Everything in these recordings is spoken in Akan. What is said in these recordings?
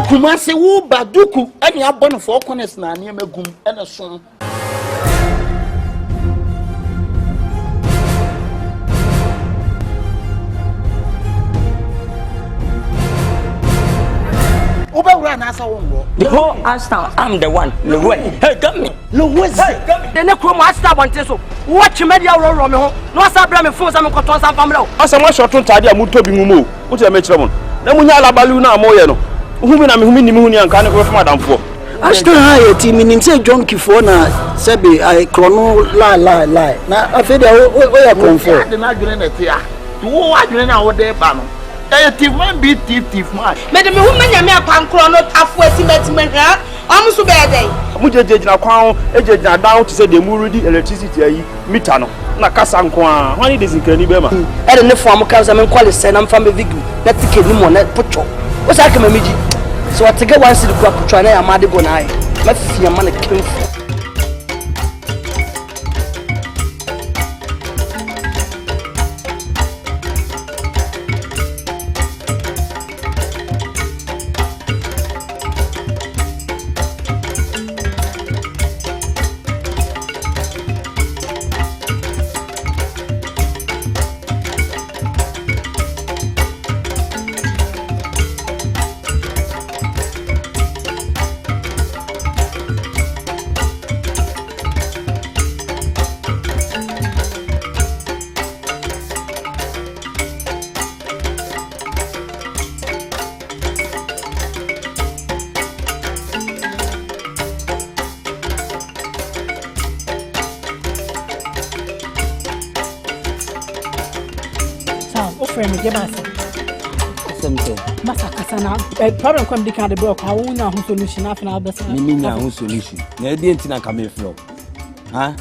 Kumasi wu baduku any abon for corners na near megum and a song. The whole Ashtown, I'm the one. Hey, come me. The next room, Ashtown wants to watch media roll on me. No, Sabra, for some cotton and family. As a much short on Tadia Muto Bimu, what's a metron? Namunya Baluna Moyano, whom I'm Muni and Canada of Madame for. Ashtown High team in say John Kifona, Sebi, I chrono lie. Now, I feel where I come for. The Nagrin at here. Who are you now? There, Bano? Thief man be thief man. Madam, woman, you may come chrono halfway to met her. I'm so bad. Muja Crown, agent down to say the Muridi electricity, Mitano, Nakasanqua, when it is in Canibema. I don't know for my cousin and quality, and I'm from a vigu. Let's take him on that putcho. What's I come a midget? So I take a one city crop to try and I'm Madibonai. Let's see a man a king. Problem come the kind of block. How we know who solution after our best. Me who solution. Na dey ntina ka me flow. Ha?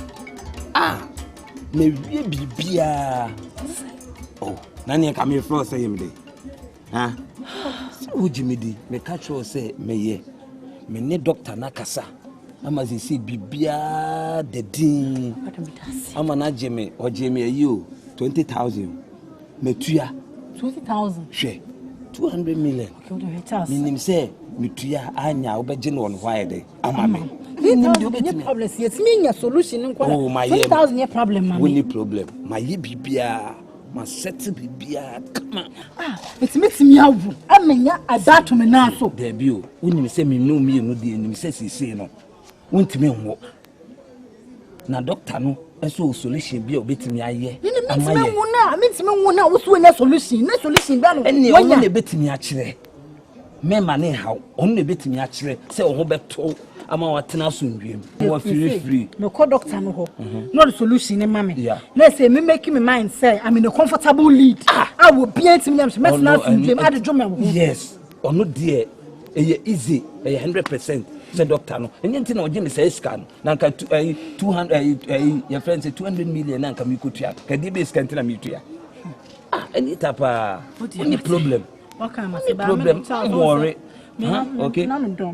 Me wie bibia. Oh, na ne ka me flow say him dey. Ha? So Jimmy di, me catch you say me ye. Me ne doctor na kasa. Ama say bibia the din. Ama na Jimmy o Jimmy you 20,000. Me tuya 20,000. Share 200 million. Okay, what do you tell us? Minim say metuya anya obeje no why dey ama me. No problem. Yes, me your solution. Oh my 20,000 your problem, man. Only problem. My ye bibia, my set bibia. Come on. It makes me out. I mean, I that to me now so. Debut. When you say me no me no dey, you say no. Won't me wo. Na doctor no eso solution bi obetimi aye. Amaye. I mean me wona wo so na solution. Na solution ba no. Ene wo na betimi a kire. Me ma ne haw. Onu na betimi a kire. Se wo ho beto ama watena so ndwem. Wo free. Me call doctor no ho. No the solution ne ma me. Na say me making my mind say I'm in a comfortable lead. I will be able to me na so ndwem. I dey do me. Yes. Onu de easy. 100%. Say doctor no enye na oje me say scan na nka 200 your friend say 200 million na nka me kotua ka di be scan na me tua any tapa any problem what kind of problem I'm worry okay na me do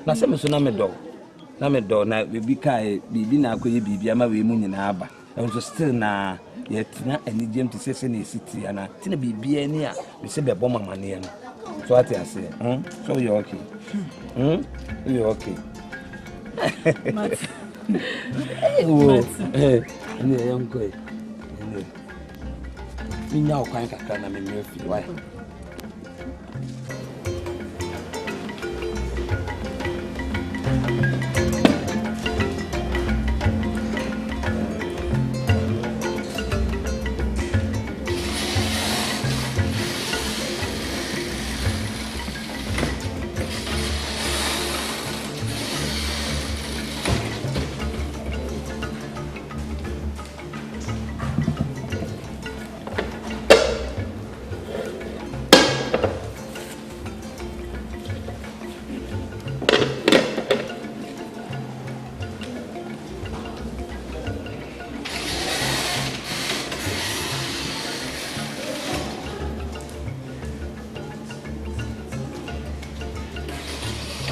na say me so na me do na bibi kai bibi na akoye bibi ama we mu nyina aba and so still na yet na any gem to say na city ana tina bibi ani a we say be bomb mane no. So what I say? So you're okay. You're okay. Hey, I'm good. Me now quite a kind of me feel why.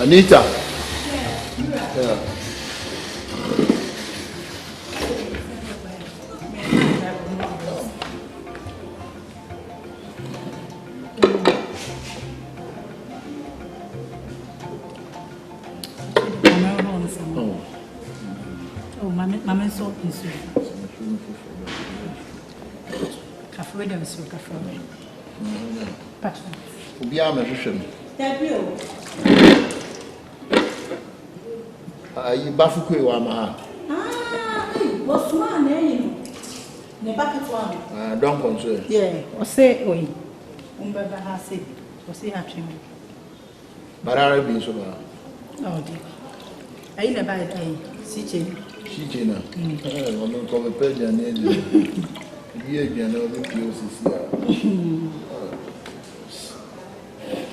Anita. Oh, Mamma so is Cafe them so cafe. Patron. Ubiama vision. You bafuku wama. What's my name? The bucket one. Don't concern. Yeah, or say, oi. Umbaba has it. Was he happy? But I be so. Oh, dear. I never buy a teaching. She China. I'm going to call a page and then you know the POCC.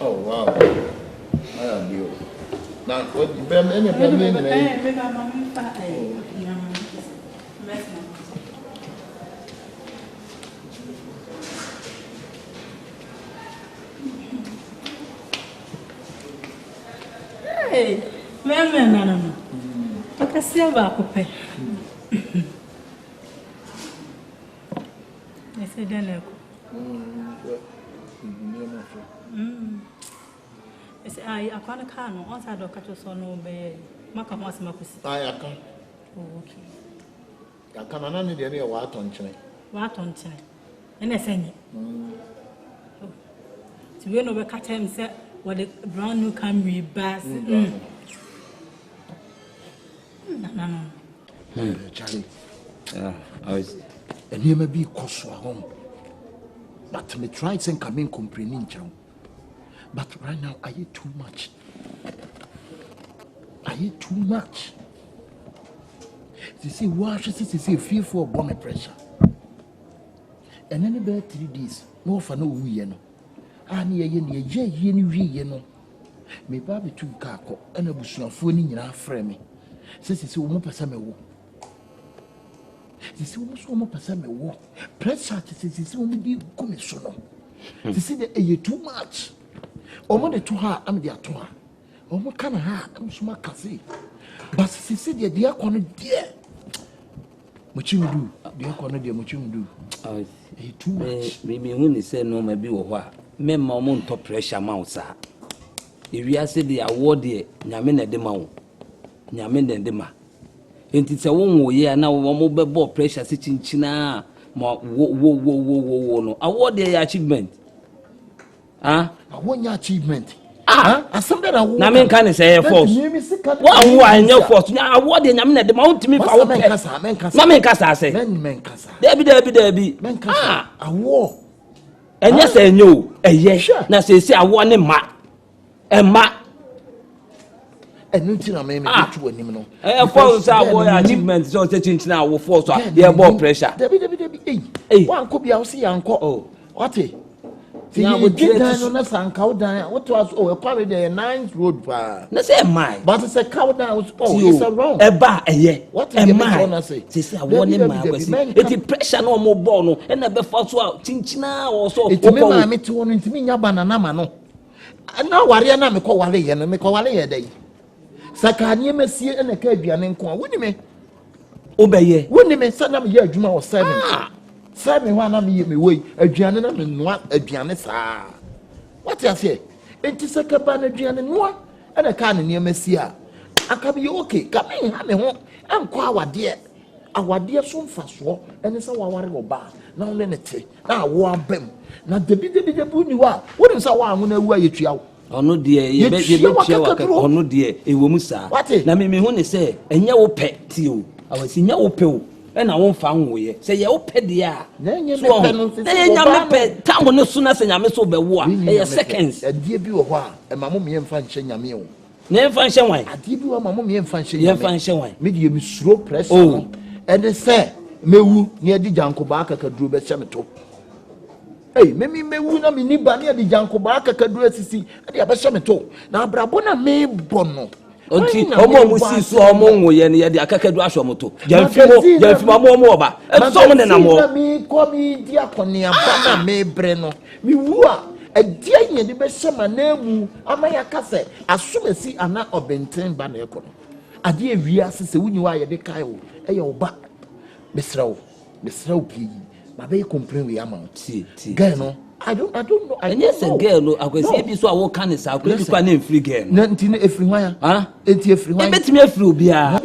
Oh, wow. I am you. Now, what you bear many Hey, no. I can see about Cope. I said, then I said, I can't can once I don't catch us on no bay. Maka was Marcus. I can. Oh, okay. I can't need any water on China. What on China? And I send it. To win over catch him said, what the brown new Camry bass. No. Charlie. I was. And you may be cost home. But me try and come in complaining, but right now I eat too much. You see, wash is feel for bone pressure. And then about 3 days, no for no we no. And ye no. Me baby too kako and a bush of phone in our frame. Says it's almost a summer walk. This is almost a summer walk. Pressure is only commissioner. You see that you too much. Omo to her, I'm the to her. Omo can her, I'm so much kasi. But she said, dear corner, dear. What you do, dear corner, dear, what you do. Too much. Maybe when they say no, maybe what. Me mama top pressure mouse. If you say the award, Yamin de Mao. Yamin de Ma. And it's a woman here now, mobile pressure sitting China. Whoa, no. Award their achievement. I want your achievement. I something I want. Namen can say force. What I know force. Now, what the Yamin the Mount me for men Cassa say. Men Cassa. Debbie. Men Cassa. A war. And yes, I know. Yes, now say, I want him, ma. And ma. And nothing I may make to him. Force our achievement, so the now will force their ball pressure. Debbie, one could be out see uncle. Oh, what a now we get down on us and cow down. What was a quarry there, 9th road bar. Let's say mine. But it's a cow down. Oh, it's a wrong. A bar, a year. What am I say? Say, I want him. It is pressure no more bono, and a before Chinchina or so. It may me to one into me, Yabanamano. And now, Wariana, me call Wally and me call Wally a day. Sakanya Messi and a Caribbean and Quan, wouldn't me? Obey, wouldn't me, son of a year, Juma or 7. 7 one of me way, a Gianna and what a Gianessa. What I say? It is a cabana Gianna and a can near Messia. I can be okay, come in, have me home, and quite our dear soon fast walk, and it's a war bar. Now, Lenity, now warm bem. Now, the big boon you are. What is our one when you try? Oh no dear, you bet you oh no dear, a woman, sir. What is? Now, me when they say, and you will pet you. I was in your pill. And I won't find way. Say you pet the air. Then you pet town no sooner than I so be war. Seconds. A dear view of one, and my mummy and function your meal. Never function wine. I did you a mummy and function your function wine. Medium slow press. Oh, and they say, Mewu near the Janko Baka drew the cemetery. Hey, maybe Mewu no me near the Janko Baka drew a city at the cemetery. Now, Brabona may bono. Oti omo musi so omo nwoye ne de akakadu ahwomoto jamfimo mo ba so mo ne na mo mi ko mi di akone aba na me bre no mi wu a dia yen de be shema na mu amaya kase asomasi ana obenten ba na ekono ade wi asese wunyi wa ye de kai wo eye oba besrawo bi ba be complain we amount ti guy no I don't know. And yes, a girl, no, I can see if you saw what kind of sound, you can name free girl. Nothing every wire. Huh? It's every wire. Bet me a flu beer.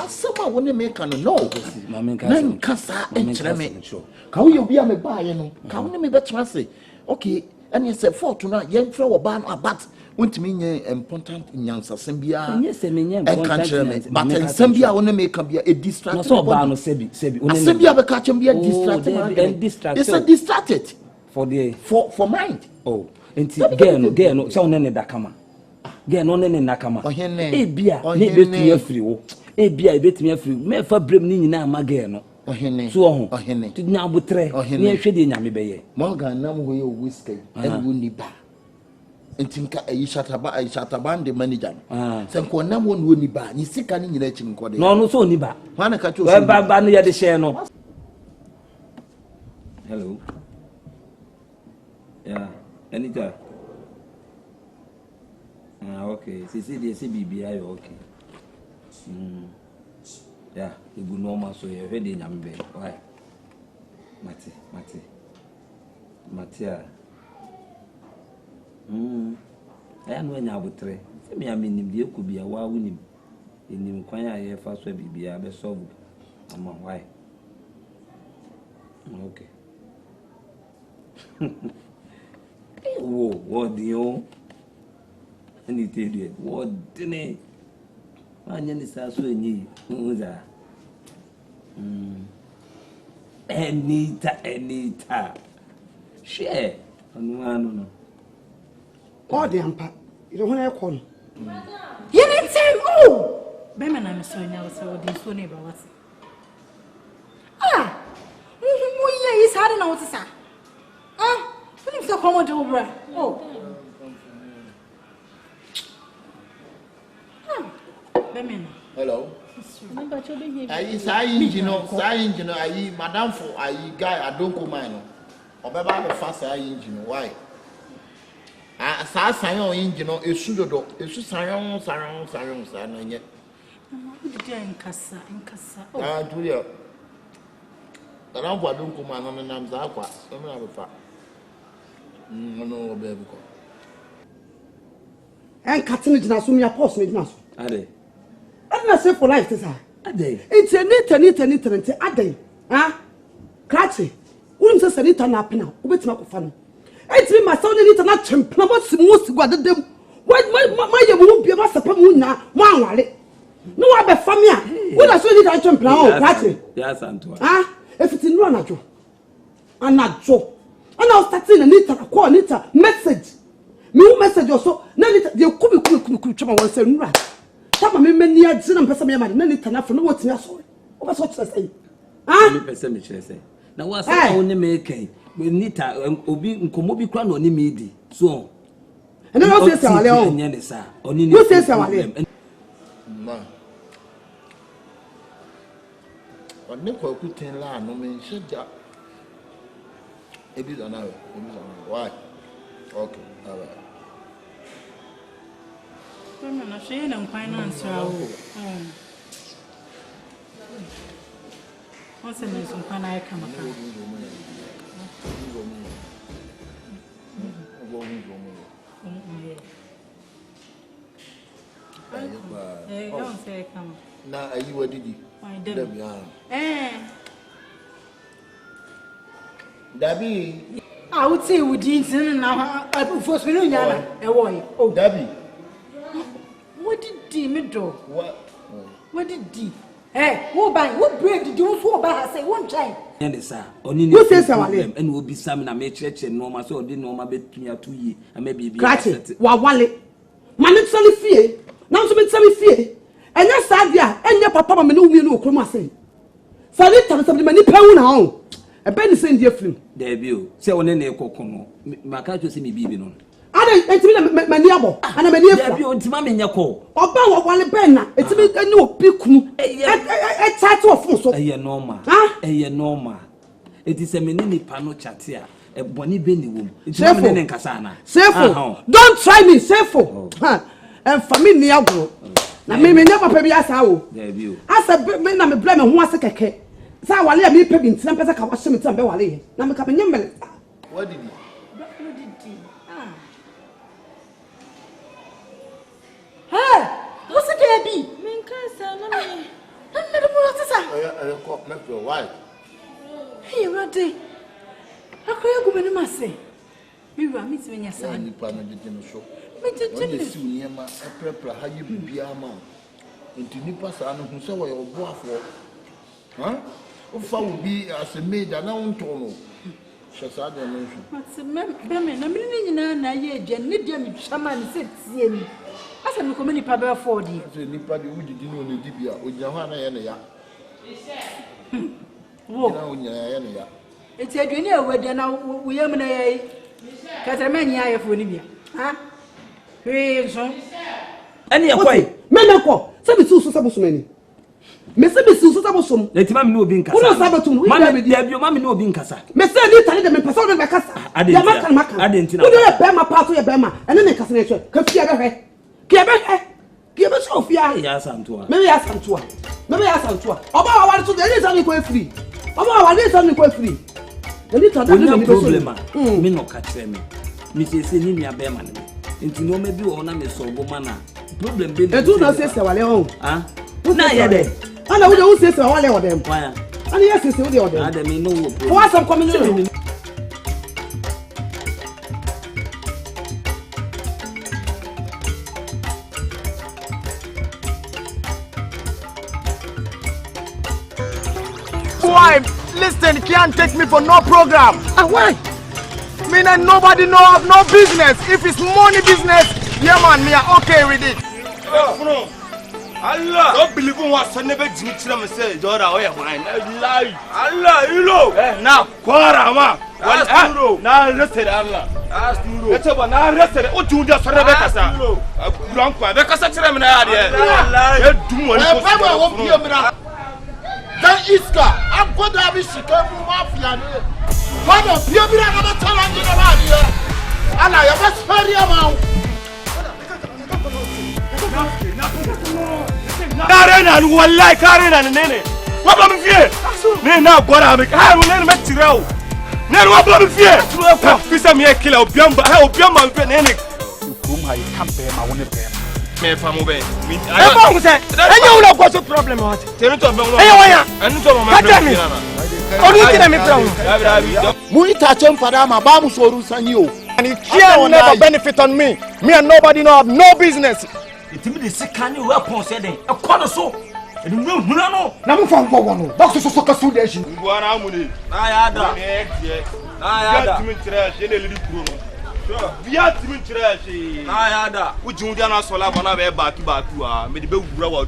Someone want to make an no. Mamma Casa and Chinaman. How you be a me buy, you know? Come me better say. Okay, and you said for tonight, young flower ban or bat. Want to mean important in Yansa Sembia. Yes, I mean, and country, but in Sembia, want to make a distracted. So, Barno Sebi, Sembia, the catch and be a distracted. It's a distracted. For mind. Oh, and girl, no, so none that come. Girl, no none nakama. Eh, beer, maybe me a free. Eh, beer, bet me a free. Me for brimini na mageno. Oh, henne. So, oh, henne. To now butre. Oh, henne. Shady Yamibe. Morgan, now we whiskey and Wuniba. And think a shataban the manager. Some corner one Wuniba. You see, can you let him call it? No, so Niba. One catch you. Well, Bania the Shano. Hello. Yeah, anytime. Okay. See, BBI, okay. Yeah, you go normal, so you're ready, Yambe. Why? Matia. I am when I would try. Say me, I mean, you could be a wow winning. In the Quanya, first will be a best solved. Why? Okay. Whoa, what do you? Anything, what do you? I just asked you, who's that? Anita. Share. No. Oh, the ampa. You don't want to call. You need time. Oh, Beman, I'm sorry now. So this one about what? Ah, he's hard enough to say. Ah. So come on over. Oh. Hello. I madam for guy I don't come in. Obeba the fast engine why? Sa sayon engine esudodo esu sayon yet. Ah, Julia. The lamp don't come on the names aqua. Some of the fact. No, baby. And cutting it as soon as possible. Are they? I'm not safe for life, this are they? It's a neat, are they? Ah, Cratchy. Wouldn't say it on up now, what's not fun. It's me, my son, and not champion. What's most what them? Why, my won't be about the now, one wallet. No other family. What I saw it, I champion. Cratchy. Yes, Antoine. Ah, if it's in run at you. I'm not Joe. And I'll start seeing a call message. Me message also. Now you could trouble one saying right. Tell me many years and person me man. None enough for no what's your soul. What's what I say? Ah, me say. Now what's only making? We need to obi nkomobi kra no ni medi. So. And then what say wale o? Who say wale? Ma. Only ko ku ten la no me sheja. Ebi zana why? Okay, all right. I'm not sure I'm finance. What's the news on when I come up? Don't say come. Now, are you what did you? I did. Debbie, I would say we didn't now. I prefer spinning a boy. Oh, Debbie. What did Dimmy do? What did D? Eh, who buy? What bread did you for by her say one time? And sir, only you say so, and will be some in a church and normal, so didn't know my bed to 2 years, and maybe be Cratchy. Wale. Man, it's only fear. Now to make some fear. And that's sad, yeah, and your papa, me no come say. So I tell somebody, many pound now. A penny send your film. Debut, say on any cocono. My cat to see me be on. I don't my neighbor, and I'm a near you to mammy in your call. Or bow while a penna, it's a new pickle. A tattoo of food. A normal, a normal. It is a menini pano chatia, a bonny benny womb. It's Sefo and Cassana. Sefo, don't try me, Sefo. And for me, near go. Now, maybe never pay us out. Debut. As a man, I'm a blame and once a cake. So I will let me pay in some person. I was some time. Now, I'm coming. What did you? Hey, what's the baby? Why? Hey, Roddy. How can you go in my say? We were meeting your son. You permitted in the show. When you see near my prepare how you be a man. Into Nipas and who saw your boy for. Huh? If I would be as a maid and I won't know. Shazad and what's a man? I'm in a year, Jenny, shaman said, see me. As I'm a community papa 40. Anybody who didn't know the Dibia with Johanna and ya. Whoa, it's a junior where now we am in a Catamania for Libya. Huh? Any a way, Menako, some is so many. Mr. Susabosom, let him know being Casa. Mammy, your mammy know being Casa. Mr. Little them in Persona Macassa. I didn't know. Bema part of your Bema, and then a cassination. Kafiaga. Give us Sophia. Yes, I'm to her. Maybe ask him to her. Maybe ask him to her. About our so there is only quite free. About our days only quite free. The little problem, me no catch them. Mrs. Ninia Beman. Into no maybe on a so woman. Problem be the 2 nurses are all. Ah, not yet. And I would say so all of them. Why? And yes, it's the other. I don't know. What's some coming? Why? Listen, can't take me for no program. Why? Me and nobody know of no business. If it's money business, yeah man, me are okay with it. Allah, don't believe in what son never did to say, Jora, oh yeah, mine. Allah, you know. Now, Quarama. Now, rested Allah. Let's have an arrested. Oh, you just Rebecca. Grandpa, because I'm an idea. Then Iska, I'm going to have a Chicago mafia. What a beauty of a talent in the radio. And I am a very amount. Karen and one like Karen and Nene. What am I fear? Now, what I'm make Tiro. Now, what am I fear? This is me a killer of Biamba. I hope Biamba and Nene. Whom I can't bear my own pair. Me from away. I don't say. I know what's the problem. Tell it to me. And to my Muitachem Padama, Bamu Sorusanio. And it can never benefit on me. Me and nobody know of no business. It is sick can you weapon said a corner so. And no, Namu from one. Box of soccer sudation. One harmony. I had to trash in a little room. Sure, we had to trash. I had a which you don't also have another back to made the big brother.